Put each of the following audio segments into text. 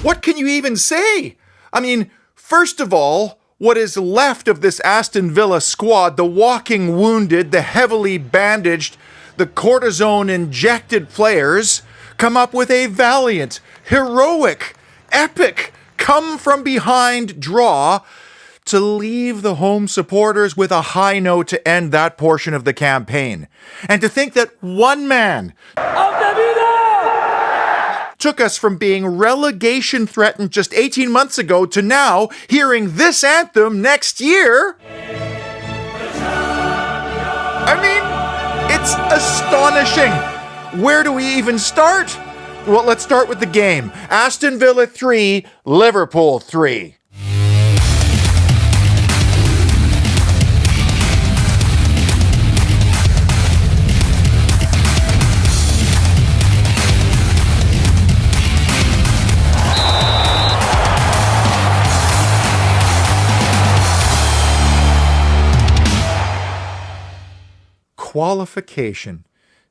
What can you even say? I mean, first of all, what is left of this Aston Villa squad, the walking wounded, the heavily bandaged, the cortisone-injected players, come up with a valiant, heroic, epic, come-from-behind draw to leave the home supporters with a high note to end that portion of the campaign. And to think that one man took us from being relegation threatened just 18 months ago to now hearing this anthem next year. I mean, it's astonishing. Where do we even start? Well, let's start with the game. Aston Villa 3, Liverpool 3. Qualification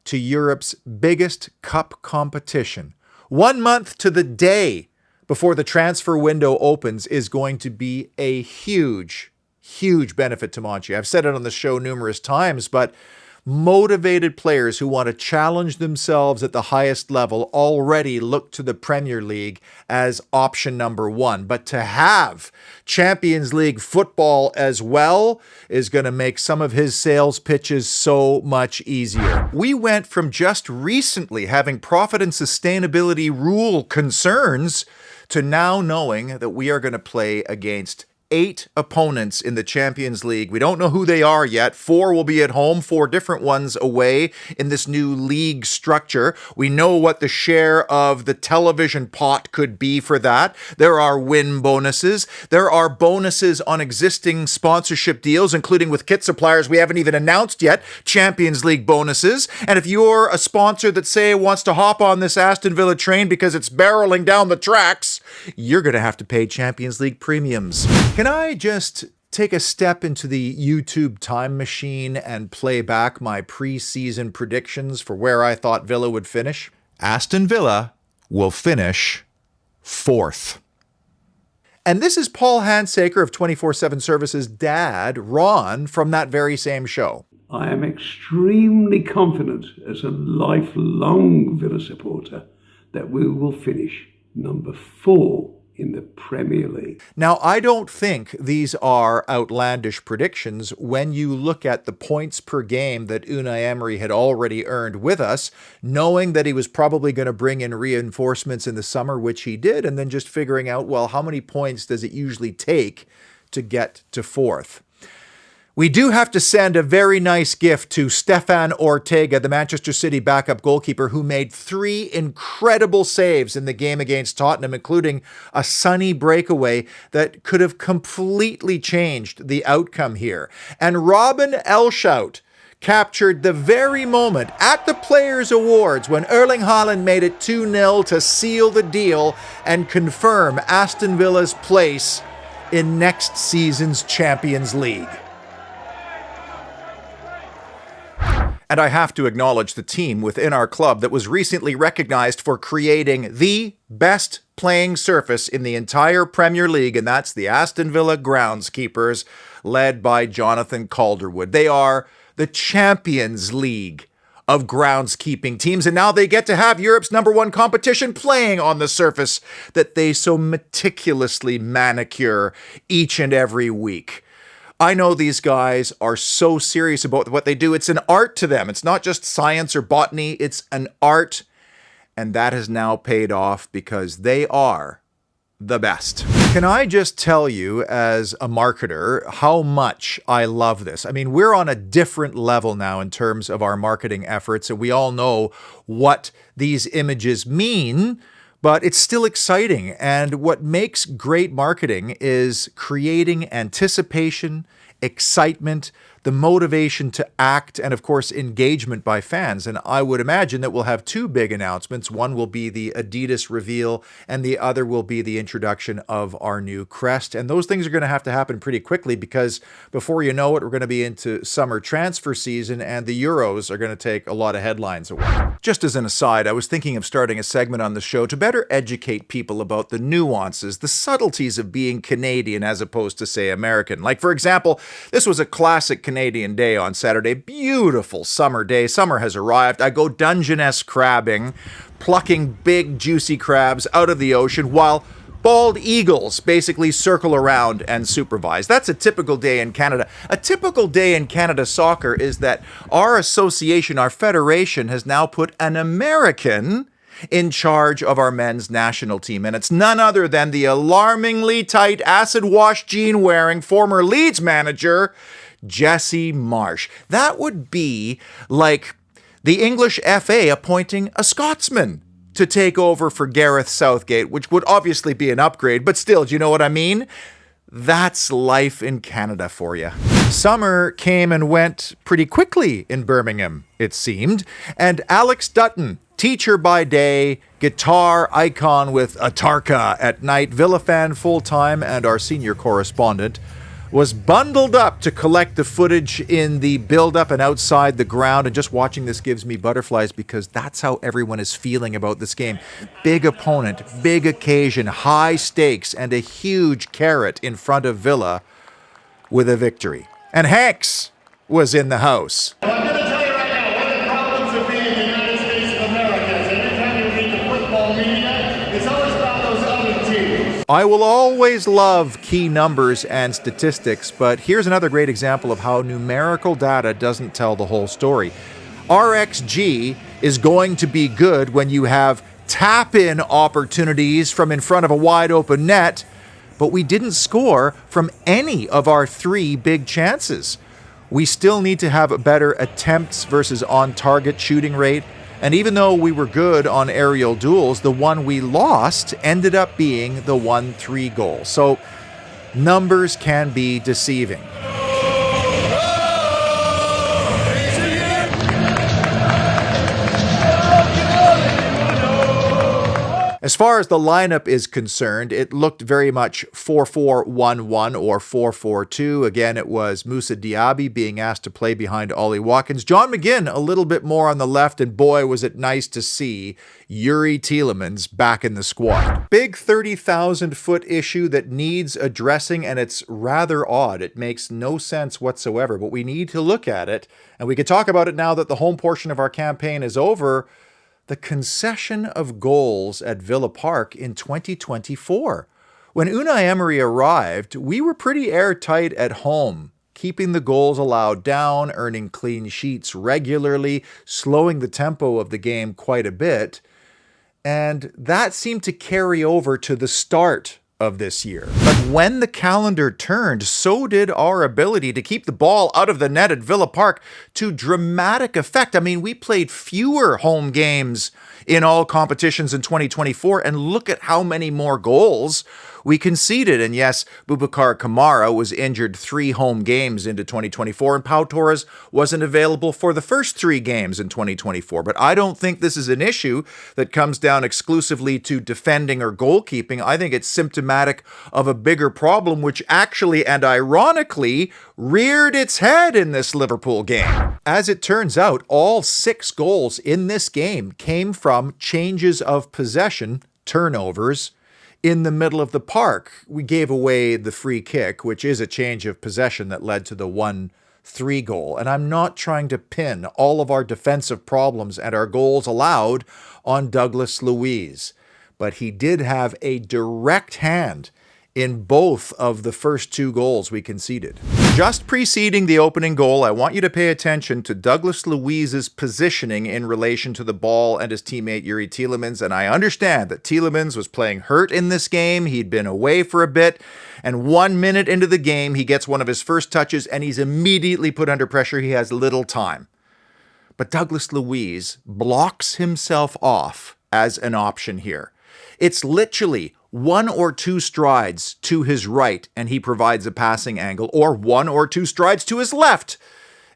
to Europe's biggest cup competition, 1 month to the day before the transfer window opens, is going to be a huge, huge benefit to Monchi. I've said it on the show numerous times, but motivated players who want to challenge themselves at the highest level already look to the Premier League as option number one. But to have Champions League football as well is going to make some of his sales pitches so much easier. We went from just recently having profit and sustainability rule concerns to now knowing that we are going to play against 8 opponents in the Champions League. We don't know who they are yet. 4 will be at home, 4 different ones away in this new league structure. We know what the share of the television pot could be for that. There are win bonuses. There are bonuses on existing sponsorship deals, including with kit suppliers we haven't even announced yet, Champions League bonuses. And if you're a sponsor that, say, wants to hop on this Aston Villa train because it's barreling down the tracks, you're going to have to pay Champions League premiums. Can I just take a step into the YouTube time machine and play back my pre-season predictions for where I thought Villa would finish? Aston Villa will finish 4th. And this is Paul.handsaker of 24/7 Services' dad, Ron, from that very same show. I am extremely confident as a lifelong Villa supporter that we will finish number 4 in the Premier League. Now, I don't think these are outlandish predictions when you look at the points per game that Unai Emery had already earned with us, knowing that he was probably going to bring in reinforcements in the summer, which he did, and then just figuring out, well, how many points does it usually take to get to 4th? We do have to send a very nice gift to Stefan Ortega, the Manchester City backup goalkeeper, who made 3 incredible saves in the game against Tottenham, including a sunny breakaway that could have completely changed the outcome here. And Robin Elshout captured the very moment at the Players' Awards when Erling Haaland made it 2-0 to seal the deal and confirm Aston Villa's place in next season's Champions League. And I have to acknowledge the team within our club that was recently recognized for creating the best playing surface in the entire Premier League, and that's the Aston Villa groundskeepers, led by Jonathan Calderwood. They are the Champions League of groundskeeping teams, and now they get to have Europe's #1 competition playing on the surface that they so meticulously manicure each and every week. I know these guys are so serious about what they do. It's an art to them. It's not just science or botany. It's an art. And that has now paid off because they are the best. Can I just tell you as a marketer how much I love this? I mean, we're on a different level now in terms of our marketing efforts, and we all know what these images mean, but it's still exciting. And what makes great marketing is creating anticipation, excitement, the motivation to act, and of course engagement by fans. And I would imagine that we'll have two big announcements. One will be the Adidas reveal, and the other will be the introduction of our new crest. And those things are going to have to happen pretty quickly, because before you know it, we're going to be into summer transfer season, and the Euros are going to take a lot of headlines away. Just as an aside, I was thinking of starting a segment on the show to better educate people about the nuances, the subtleties of being Canadian as opposed to, say, American. Like, for example, this was a classic Canadian day on Saturday. Beautiful summer day. Summer has arrived. I go Dungeness crabbing, plucking big, juicy crabs out of the ocean while bald eagles basically circle around and supervise. That's a typical day in Canada. A typical day in Canada soccer is that our association, our federation, has now put an American in charge of our men's national team. And it's none other than the alarmingly tight acid wash jean wearing former Leeds manager, Jesse Marsch. That would be like the English FA appointing a Scotsman to take over for Gareth Southgate, which would obviously be an upgrade, but still, do you know what I mean? That's life in Canada for you. Summer came and went pretty quickly in Birmingham, it seemed, and Alex Dutton, teacher by day, guitar icon with a tarka at night, Villa fan full-time, and our senior correspondent, was bundled up to collect the footage in the build-up and outside the ground. And just watching this gives me butterflies, because that's how everyone is feeling about this game. Big opponent, big occasion, high stakes, and a huge carrot in front of Villa with a victory. And Hanks was in the house. Well, I'm going to tell you right now, one of the problems of being in the United States of America is every time you read the football media, it's always about those other teams. I will always love key numbers and statistics, but here's another great example of how numerical data doesn't tell the whole story. RxG is going to be good when you have tap-in opportunities from in front of a wide-open net, but we didn't score from any of our three big chances. We still need to have a better attempts versus on-target shooting rate. And even though we were good on aerial duels, the one we lost ended up being the 1-3 goal. So numbers can be deceiving. As far as the lineup is concerned, it looked very much 4-4-1-1 or 4-4-2. Again, it was Moussa Diaby being asked to play behind Ollie Watkins. John McGinn a little bit more on the left, and boy, was it nice to see Youri Tielemans back in the squad. Big 30,000-foot issue that needs addressing, and it's rather odd. It makes no sense whatsoever, but we need to look at it, and we can talk about it now that the home portion of our campaign is over. The concession of goals at Villa Park in 2024. When Unai Emery arrived, we were pretty airtight at home, keeping the goals allowed down, earning clean sheets regularly, slowing the tempo of the game quite a bit. And that seemed to carry over to the start of this year. But when the calendar turned, so did our ability to keep the ball out of the net at Villa Park to dramatic effect. I mean, we played fewer home games in all competitions in 2024, and look at how many more goals we conceded. And yes, Boubacar Kamara was injured 3 home games into 2024, and Pau Torres wasn't available for the first 3 games in 2024. But I don't think this is an issue that comes down exclusively to defending or goalkeeping. I think it's symptomatic of a bigger problem, which actually and ironically reared its head in this Liverpool game. As it turns out, all 6 goals in this game came from changes of possession, turnovers, in the middle of the park. We gave away the free kick, which is a change of possession that led to the 1-3 goal. And I'm not trying to pin all of our defensive problems and our goals allowed on Douglas Luiz, but he did have a direct hand in both of the first 2 goals we conceded. Just preceding the opening goal, I want you to pay attention to Douglas Luiz's positioning in relation to the ball and his teammate Youri Tielemans. And I understand that Tielemans was playing hurt in this game. He'd been away for a bit. And 1 minute into the game, he gets one of his first touches and he's immediately put under pressure. He has little time. But Douglas Luiz blocks himself off as an option here. It's literally 1 or 2 strides to his right and he provides a passing angle, or 1 or 2 strides to his left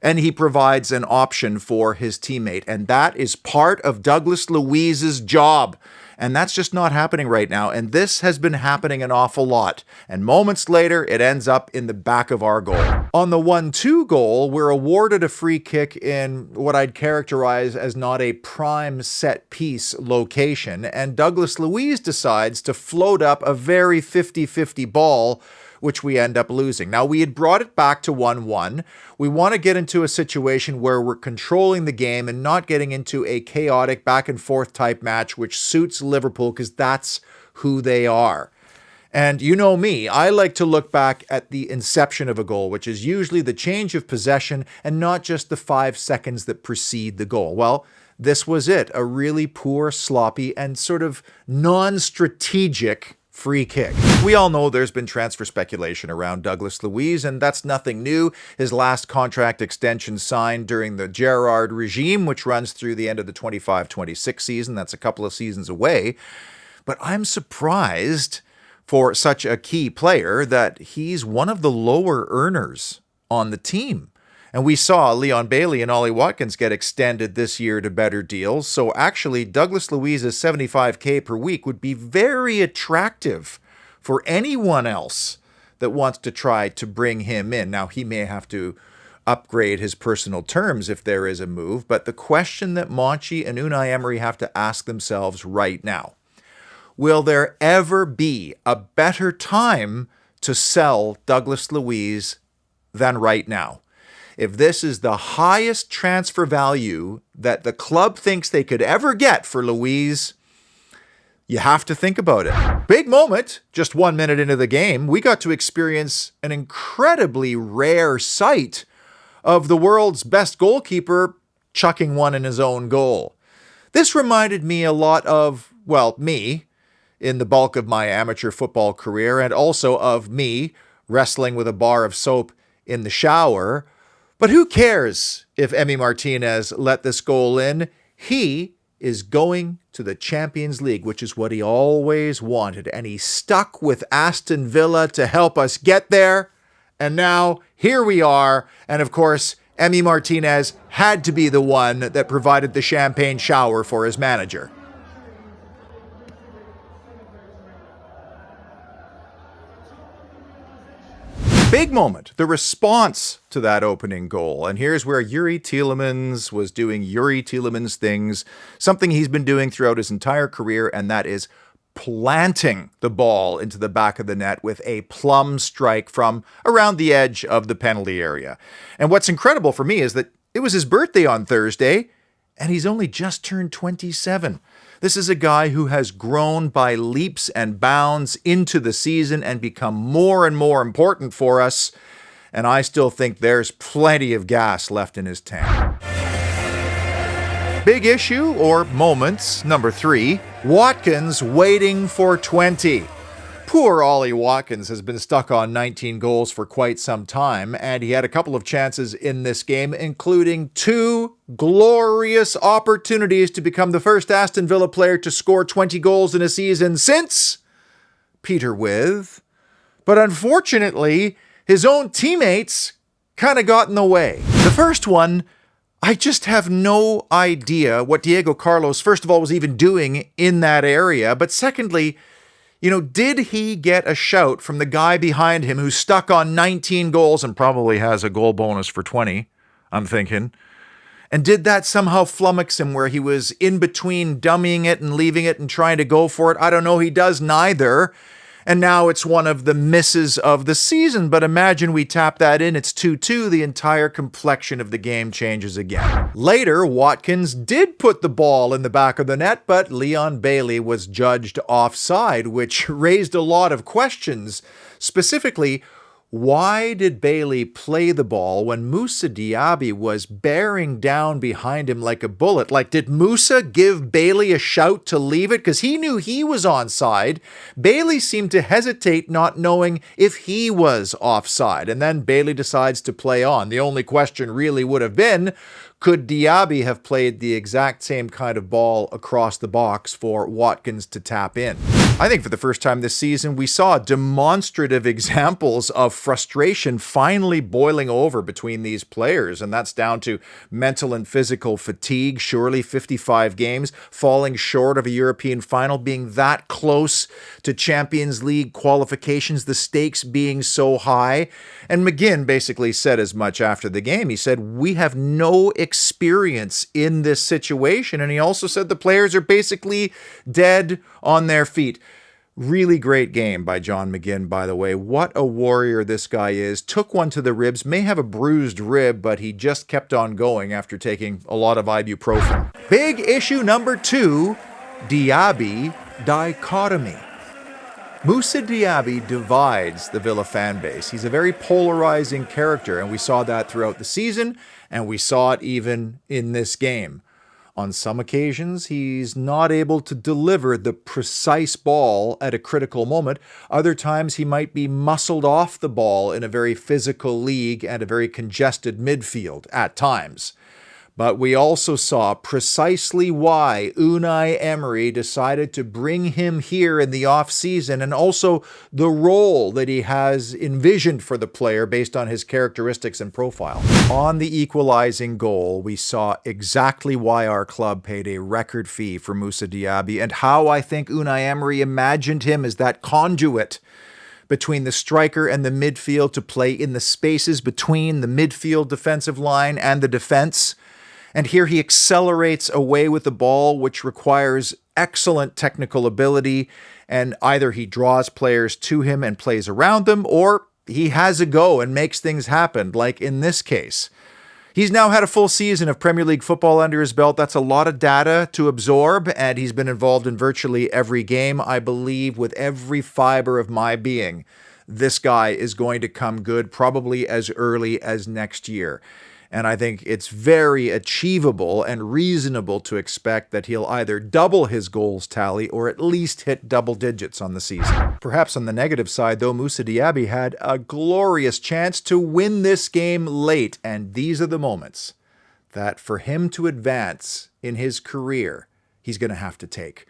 and he provides an option for his teammate. And that is part of Douglas Luiz's job. And that's just not happening right now. And this has been happening an awful lot. And moments later, it ends up in the back of our goal. On the 1-2 goal, we're awarded a free kick in what I'd characterize as not a prime set piece location. And Douglas Luiz decides to float up a very 50-50 ball, which we end up losing. Now, we had brought it back to 1-1. We want to get into a situation where we're controlling the game and not getting into a chaotic back and forth type match, which suits Liverpool because that's who they are. And you know me, I like to look back at the inception of a goal, which is usually the change of possession and not just the 5 seconds that precede the goal. Well, this was it, a really poor, sloppy, and sort of non-strategic free kick. We all know there's been transfer speculation around Douglas Luiz, and that's nothing new. His last contract extension signed during the Gerrard regime, which runs through the end of the 25-26 season. That's a couple of seasons away. But I'm surprised for such a key player that he's one of the lower earners on the team. And we saw Leon Bailey and Ollie Watkins get extended this year to better deals. So actually, Douglas Luiz's $75K per week would be very attractive for anyone else that wants to try to bring him in. Now, he may have to upgrade his personal terms if there is a move. But the question that Monchi and Unai Emery have to ask themselves right now, will there ever be a better time to sell Douglas Luiz than right now? If this is the highest transfer value that the club thinks they could ever get for Luiz, you have to think about it. Big moment, just 1 minute into the game, we got to experience an incredibly rare sight of the world's best goalkeeper chucking one in his own goal. This reminded me a lot of, well, me in the bulk of my amateur football career, and also of me wrestling with a bar of soap in the shower. But who cares if Emi Martinez let this goal in? He is going to the Champions League, which is what he always wanted. And he stuck with Aston Villa to help us get there. And now here we are. And of course, Emi Martinez had to be the one that provided the champagne shower for his manager. Big moment, the response to that opening goal. And here's where Youri Tielemans was doing Youri Tielemans things, something he's been doing throughout his entire career, and that is planting the ball into the back of the net with a plumb strike from around the edge of the penalty area. And what's incredible for me is that it was his birthday on Thursday, and he's only just turned 27. This is a guy who has grown by leaps and bounds into the season and become more and more important for us. And I still think there's plenty of gas left in his tank. Big issue or moments, number 3, Watkins waiting for 20. Poor Ollie Watkins has been stuck on 19 goals for quite some time, and he had a couple of chances in this game, including 2 glorious opportunities to become the first Aston Villa player to score 20 goals in a season since Peter With. But unfortunately, his own teammates kind of got in the way. The first one, I just have no idea what Diego Carlos, first of all, was even doing in that area. But secondly, did he get a shout from the guy behind him who's stuck on 19 goals and probably has a goal bonus for 20, I'm thinking? And did that somehow flummox him where he was in between dummying it and leaving it and trying to go for it? I don't know. He does neither. And now it's one of the misses of the season. But imagine we tap that in, it's 2-2, the entire complexion of the game changes again. Later, Watkins did put the ball in the back of the net, but Leon Bailey was judged offside, which raised a lot of questions. Specifically, why did Bailey play the ball when Moussa Diaby was bearing down behind him like a bullet? Like, did Moussa give Bailey a shout to leave it? Because he knew he was onside. Bailey seemed to hesitate, not knowing if he was offside. And then Bailey decides to play on. The only question really would have been, Could Diaby have played the exact same kind of ball across the box for Watkins to tap in? I think for the first time this season, we saw demonstrative examples of frustration finally boiling over between these players, and that's down to mental and physical fatigue. Surely 55 games, falling short of a European final, being that close to Champions League qualifications, the stakes being so high. And McGinn basically said as much after the game. He said, we have no experience in this situation. And he also said the players are basically dead on their feet. Really great game by John McGinn, by the way. What a warrior this guy is. Took one to the ribs, may have a bruised rib, but he just kept on going after taking a lot of ibuprofen. Big issue number 2, Diaby dichotomy. Moussa Diaby divides the Villa fan base. He's a very polarizing character, and we saw that throughout the season, and we saw it even in this game. On some occasions, he's not able to deliver the precise ball at a critical moment. Other times, he might be muscled off the ball in a very physical league and a very congested midfield at times. But we also saw precisely why Unai Emery decided to bring him here in the off-season, and also the role that he has envisioned for the player based on his characteristics and profile. On the equalizing goal, we saw exactly why our club paid a record fee for Moussa Diaby, and how I think Unai Emery imagined him as that conduit between the striker and the midfield to play in the spaces between the midfield defensive line and the defense. And here he accelerates away with the ball, which requires excellent technical ability. And either he draws players to him and plays around them, or he has a go and makes things happen, like in this case. He's now had a full season of Premier League football under his belt. That's a lot of data to absorb, and he's been involved in virtually every game. I believe with every fiber of my being, this guy is going to come good probably as early as next year. And I think it's very achievable and reasonable to expect that he'll either double his goals tally or at least hit double digits on the season. Perhaps on the negative side, though, Moussa Diaby had a glorious chance to win this game late. And these are the moments that for him to advance in his career, he's going to have to take.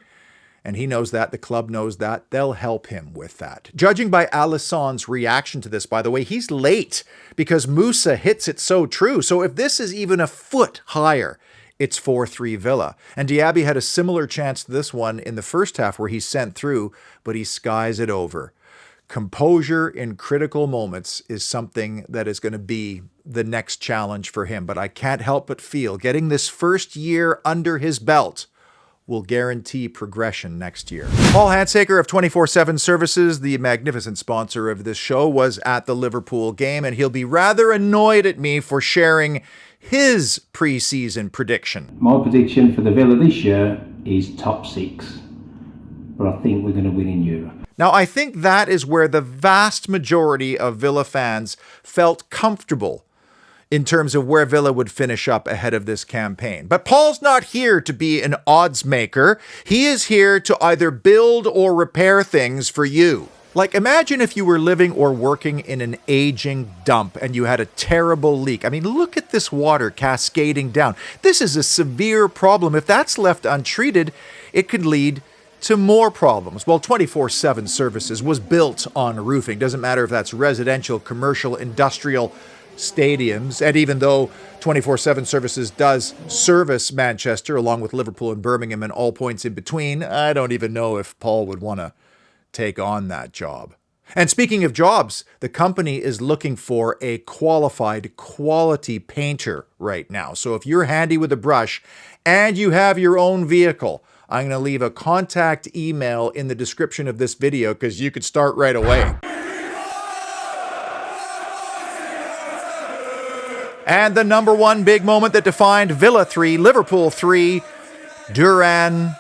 And he knows that, the club knows that, they'll help him with that. Judging by Alisson's reaction to this, by the way, he's late because Moussa hits it so true. So if this is even a foot higher, it's 4-3 Villa. And Diaby had a similar chance to this one in the first half where he sent through, but he skies it over. Composure in critical moments is something that is going to be the next challenge for him. But I can't help but feel getting this first year under his belt will guarantee progression next year. Paul Handsaker of 24/7 Services, the magnificent sponsor of this show, was at the Liverpool game, and he'll be rather annoyed at me for sharing his preseason prediction. My prediction for the Villa this year is top 6, but I think we're going to win in Europe. Now, I think that is where the vast majority of Villa fans felt comfortable in terms of where Villa would finish up ahead of this campaign. But Paul's not here to be an odds maker. He is here to either build or repair things for you. Like, imagine if you were living or working in an aging dump and you had a terrible leak. I mean, look at this water cascading down. This is a severe problem. If that's left untreated, it could lead to more problems. Well, 24/7 Services was built on roofing. Doesn't matter if that's residential, commercial, industrial, stadiums. And even though 24/7 Services does service Manchester along with Liverpool and Birmingham and all points in between, I don't even know if Paul would want to take on that job. And speaking of jobs, the company is looking for a qualified quality painter right now. So if you're handy with a brush and you have your own vehicle, I'm going to leave a contact email in the description of this video because you could start right away. And the number one big moment that defined Villa 3, Liverpool 3, Duran.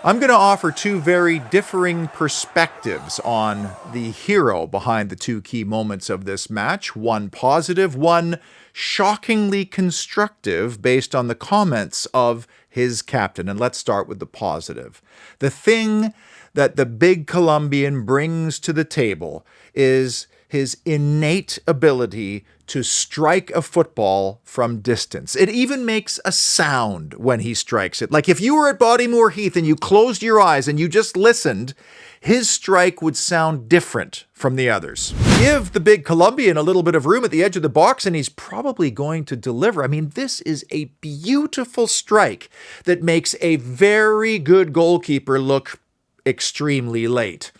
I'm going to offer two very differing perspectives on the hero behind the two key moments of this match. One positive, one shockingly constructive based on the comments of his captain. And let's start with the positive. The thing that the big Colombian brings to the table is his innate ability to strike a football from distance. It even makes a sound when he strikes it. Like if you were at Bodymoor Heath and you closed your eyes and you just listened, his strike would sound different from the others. Give the big Colombian a little bit of room at the edge of the box and he's probably going to deliver. I mean, this is a beautiful strike that makes a very good goalkeeper look extremely late.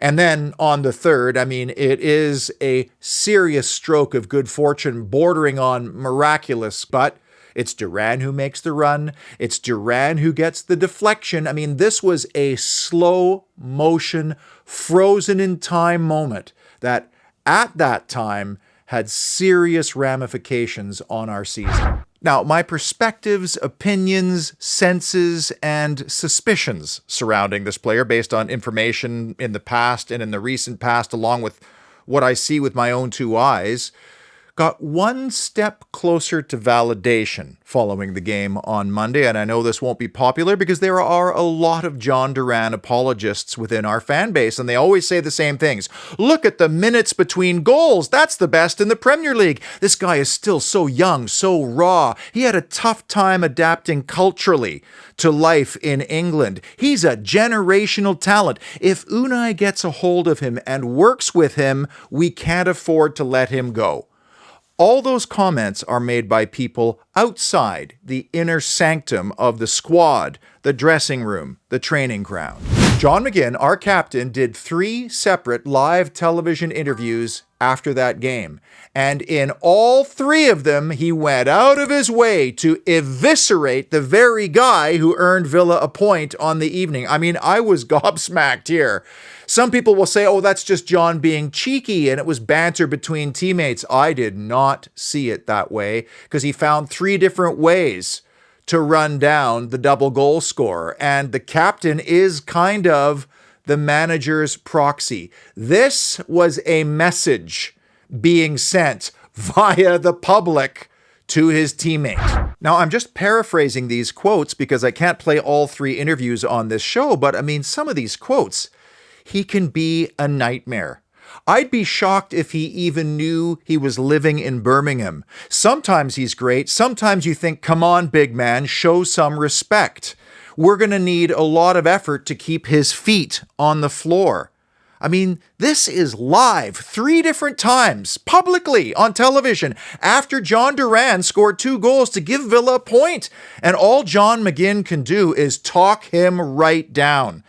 And then on the third, I mean, it is a serious stroke of good fortune bordering on miraculous, but it's Duran who makes the run. It's Duran who gets the deflection. I mean, this was a slow motion, frozen in time moment that at that time had serious ramifications on our season. Now, my perspectives, opinions, senses, and suspicions surrounding this player based on information in the past and in the recent past, along with what I see with my own two eyes, got one step closer to validation following the game on Monday. And I know this won't be popular because there are a lot of John Duran apologists within our fan base, and they always say the same things. Look at the minutes between goals. That's the best in the Premier League. This guy is still so young, so raw. He had a tough time adapting culturally to life in England. He's a generational talent. If Unai gets a hold of him and works with him, we can't afford to let him go. All those comments are made by people outside the inner sanctum of the squad, the dressing room, the training ground. John McGinn, our captain, did 3 separate live television interviews after that game. And in all 3 of them, he went out of his way to eviscerate the very guy who earned Villa a point on the evening. I mean, I was gobsmacked here. Some people will say, oh, that's just John being cheeky and it was banter between teammates. I did not see it that way because he found 3 different ways to run down the double goal scorer. And the captain is kind of the manager's proxy. This was a message being sent via the public to his teammate. Now, I'm just paraphrasing these quotes because I can't play all 3 interviews on this show, but I mean, some of these quotes, he can be a nightmare. I'd be shocked if he even knew he was living in Birmingham. Sometimes he's great. Sometimes you think, come on, big man, show some respect. We're going to need a lot of effort to keep his feet on the floor. I mean, this is live 3 different times, publicly on television, after John Duran scored 2 goals to give Villa a point. And all John McGinn can do is talk him right down.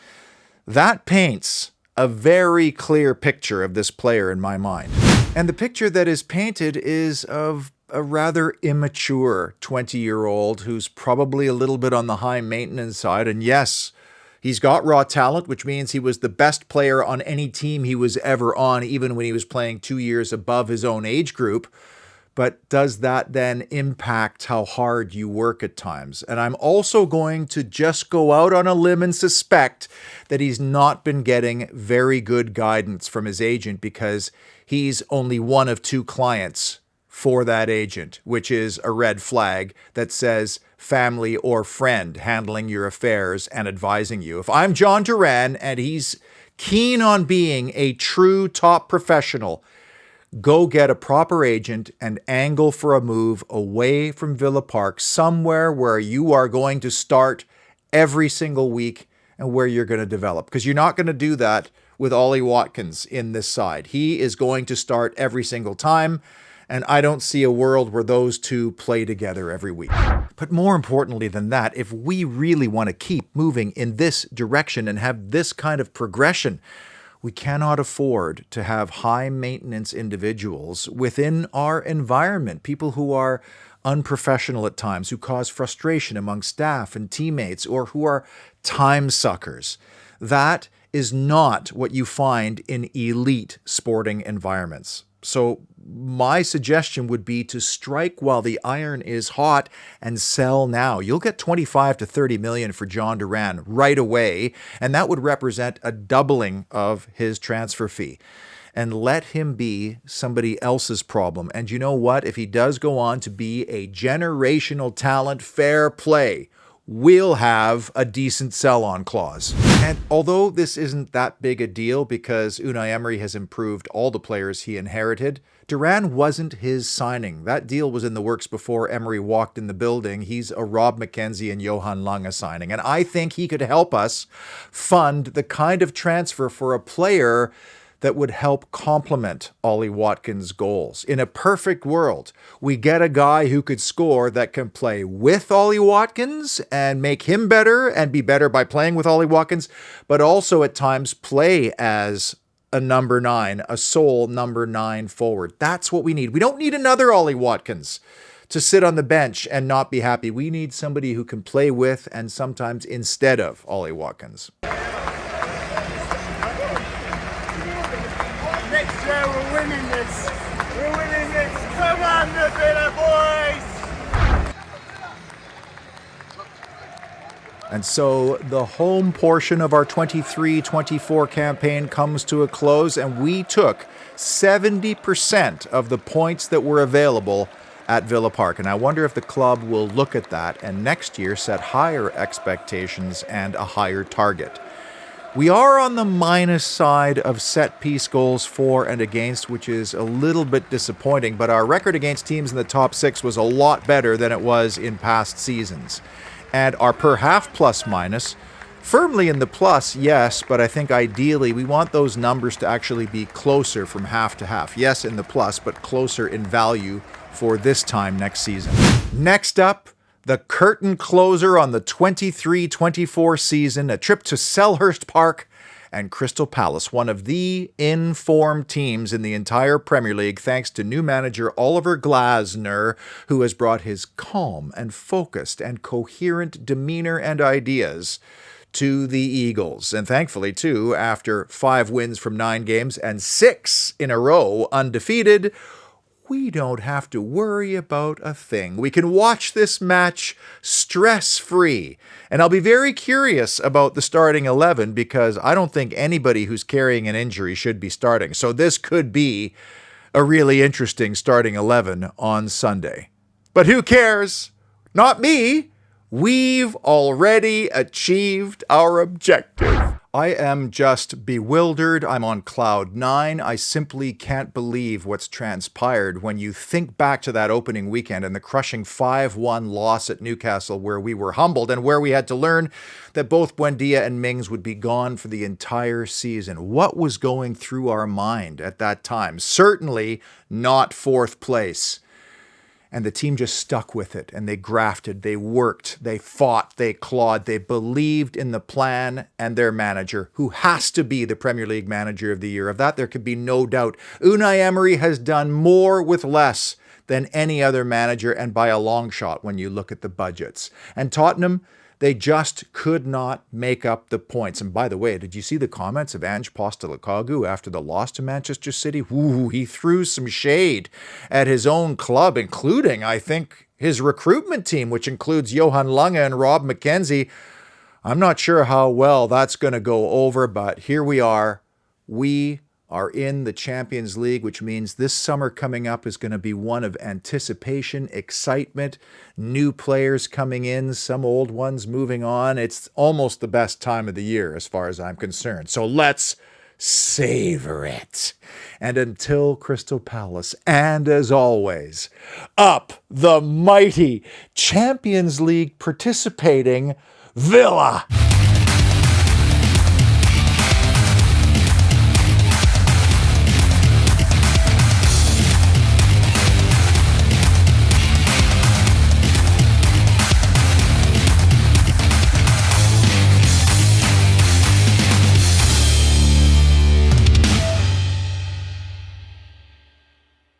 That paints a very clear picture of this player in my mind. And the picture that is painted is of a rather immature 20-year-old who's probably a little bit on the high maintenance side. And yes, he's got raw talent, which means he was the best player on any team he was ever on, even when he was playing 2 years above his own age group. But does that then impact how hard you work at times? And I'm also going to just go out on a limb and suspect that he's not been getting very good guidance from his agent because he's only one of 2 clients for that agent, which is a red flag that says family or friend handling your affairs and advising you. If I'm John Duran and he's keen on being a true top professional, go get a proper agent and angle for a move away from Villa Park, somewhere where you are going to start every single week and where you're going to develop. Because you're not going to do that with Ollie Watkins in this side. He is going to start every single time, and I don't see a world where those 2 play together every week. But more importantly than that, if we really want to keep moving in this direction and have this kind of progression, we cannot afford to have high-maintenance individuals within our environment, people who are unprofessional at times, who cause frustration among staff and teammates, or who are time suckers. That is not what you find in elite sporting environments. So my suggestion would be to strike while the iron is hot and sell now. You'll get 25 to 30 million for John Duran right away, and that would represent a doubling of his transfer fee. And let him be somebody else's problem. And you know what? If he does go on to be a generational talent, fair play. we'll have a decent sell-on clause. And although this isn't that big a deal because Unai Emery has improved all the players he inherited, Duran wasn't his signing. That deal was in the works before Emery walked in the building. He's a Rob McKenzie and Johan Lange signing. And I think he could help us fund the kind of transfer for a player that would help complement Ollie Watkins' goals. In a perfect world, we get a guy who could score that can play with Ollie Watkins and make him better and be better by playing with Ollie Watkins, but also at times play as a number 9, a sole number 9 forward. That's what we need. We don't need another Ollie Watkins to sit on the bench and not be happy. We need somebody who can play with and sometimes instead of Ollie Watkins. Next year we're winning this. We're winning this. Come on, the Villa boys! And so the home portion of our 23-24 campaign comes to a close, and we took 70% of the points that were available at Villa Park. And I wonder if the club will look at that and next year set higher expectations and a higher target. We are on the minus side of set-piece goals for and against, which is a little bit disappointing, but our record against teams in the top 6 was a lot better than it was in past seasons. And our per half plus minus, firmly in the plus, yes, but I think ideally we want those numbers to actually be closer from half to half. Yes, in the plus, but closer in value for this time next season. Next up, the curtain closer on the 23-24 season, a trip to Selhurst Park and Crystal Palace, one of the in-form teams in the entire Premier League, thanks to new manager Oliver Glasner, who has brought his calm and focused and coherent demeanor and ideas to the Eagles. And thankfully, too, after 5 wins from 9 games and 6 in a row undefeated, we don't have to worry about a thing. We can watch this match stress-free. And I'll be very curious about the starting 11 because I don't think anybody who's carrying an injury should be starting. So this could be a really interesting starting 11 on Sunday. But who cares? Not me. We've already achieved our objective. I am just bewildered. I'm on cloud 9. I simply can't believe what's transpired when you think back to that opening weekend and the crushing 5-1 loss at Newcastle, where we were humbled and where we had to learn that both Buendia and Mings would be gone for the entire season. What was going through our mind at that time? Certainly not 4th place. And the team just stuck with it, and they grafted, they worked, they fought, they clawed, they believed in the plan and their manager, who has to be the Premier League Manager of the Year. Of that, there could be no doubt. Unai Emery has done more with less than any other manager, and by a long shot when you look at the budgets. And Tottenham, they just could not make up the points. And by the way, did you see the comments of Ange Postecoglou after the loss to Manchester City? Ooh, he threw some shade at his own club, including, I think, his recruitment team, which includes Johan Lange and Rob McKenzie. I'm not sure how well that's going to go over, but here we are. We are in the Champions League, which means this summer coming up is going to be one of anticipation, excitement, new players coming in, some old ones moving on. It's almost the best time of the year as far as I'm concerned. So let's savor it. And until Crystal Palace, and as always, up the mighty Champions League participating Villa.